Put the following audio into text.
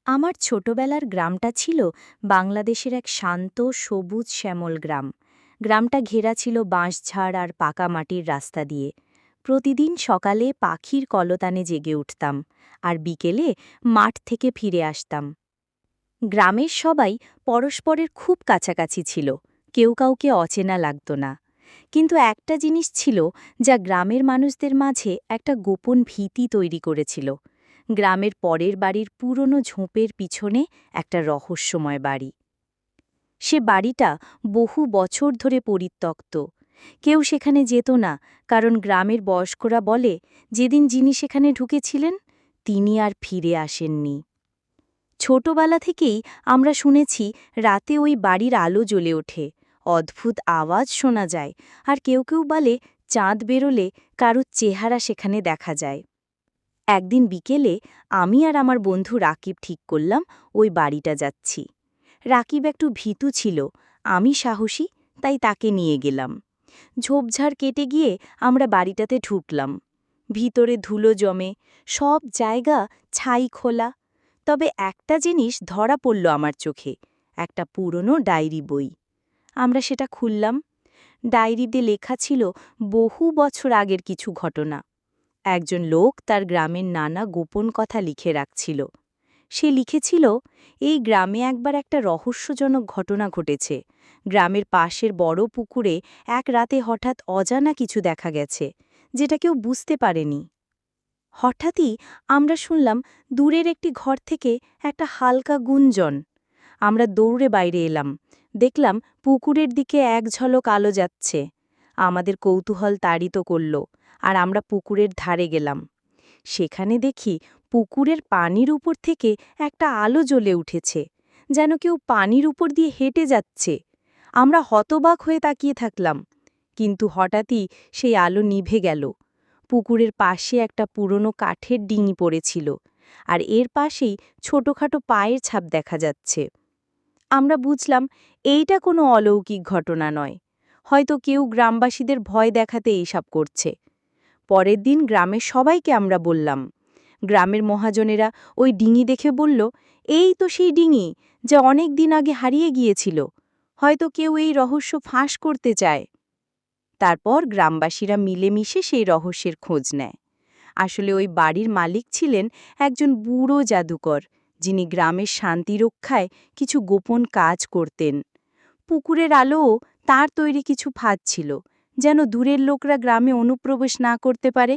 আমার ছোটবেলার গ্রামটা ছিল বাংলাদেশের এক শান্ত সবুজ শ্যামল গ্রাম। গ্রামটা ঘেরা ছিল বাঁশঝাড় আর পাকা মাটির রাস্তা দিয়ে। প্রতিদিন সকালে পাখির কলতানে জেগে উঠতাম, আর বিকেলে মাঠ থেকে ফিরে আসতাম। গ্রামের সবাই পরস্পরের খুব কাছাকাছি ছিল, কেউ কাউকে অচেনা লাগত না। কিন্তু একটা জিনিস ছিল যা গ্রামের মানুষদের মাঝে একটা গোপন ভীতি তৈরি করেছিল। গ্রামের পরের বাড়ির পুরনো ঝোপের পিছনে একটা রহস্যময় বাড়ি। সে বাড়িটা বহু বছর ধরে পরিত্যক্ত। কেউ সেখানে যেত না, কারণ গ্রামের বয়স্করা বলে যেদিন যিনি সেখানে ঢুকেছিলেন তিনি আর ফিরে আসেননি। ছোটবেলা থেকেই আমরা শুনেছি রাতে ওই বাড়ির আলো জ্বলে ওঠে, অদ্ভুত আওয়াজ শোনা যায়, আর কেউ কেউ বলে চাঁদ বেরোলে কারুর চেহারা সেখানে দেখা যায়। একদিন বিকেলে আমি আর আমার বন্ধু রাকিব ঠিক করলাম ওই বাড়িটা যাচ্ছি। রাকিব একটু ভীতু ছিল, আমি সাহসী, তাই তাকে নিয়ে গেলাম। ঝোপঝাড় কেটে গিয়ে আমরা বাড়িটাতে ঢুকলাম। ভিতরে ধুলো জমে, সব জায়গা ছাই খোলা। তবে একটা জিনিস ধরা পড়ল আমার চোখে, একটা পুরনো ডায়েরি বই। আমরা সেটা খুললাম। ডায়েরিতে লেখা ছিল বহু বছর আগের কিছু ঘটনা। একজন লোক তার গ্রামের নানা গোপন কথা লিখে রাখছিল। সে লিখেছিল, এই গ্রামে একবার একটা রহস্যজনক ঘটনা ঘটেছে। গ্রামের পাশের বড় পুকুরে এক রাতে হঠাৎ অজানা কিছু দেখা গেছে, যেটা কেউ বুঝতে পারেনি। হঠাৎই আমরা শুনলাম দূরের একটি ঘর থেকে একটা হালকা গুঞ্জন। আমরা দৌড়ে বাইরে এলাম, দেখলাম পুকুরের দিকে এক ঝলক আলো যাচ্ছে। আমাদের কৌতূহল তাড়িত করল, আর আমরা পুকুরের ধারে গেলাম। সেখানে দেখি পুকুরের পানির উপর থেকে একটা আলো জ্বলে উঠেছে, যেন কেউ পানির উপর দিয়ে হেঁটে যাচ্ছে। আমরা হতবাক হয়ে তাকিয়ে থাকলাম, কিন্তু হঠাৎই সেই আলো নিভে গেল। পুকুরের পাশে একটা পুরনো কাঠের ডিঙি পড়েছিল, আর এর পাশেই ছোটখাটো পায়ের ছাপ দেখা যাচ্ছে। আমরা বুঝলাম এইটা কোনো অলৌকিক ঘটনা নয়, হয়তো কেউ গ্রামবাসীদের ভয় দেখাতে এইসব করছে। পরের দিন গ্রামের সবাইকে আমরা বললাম। গ্রামের মহাজনেরা ওই ডিঙি দেখে বলল, এই তো সেই ডিঙি যা অনেক দিন আগে হারিয়ে গিয়েছিল। হয়তো কেউ এই রহস্য ফাঁস করতে চায়। তারপর গ্রামবাসীরা মিলেমিশে সেই রহস্যের খোঁজ নেয়। আসলে ওই বাড়ির মালিক ছিলেন একজন বুড়ো জাদুকর, যিনি গ্রামের শান্তি রক্ষায় কিছু গোপন কাজ করতেন। পুকুরের আলোও তার তৈরি কিছু ফাঁদ ছিল, যেন দূরের লোকরা গ্রামে অনুপ্রবেশ না করতে পারে।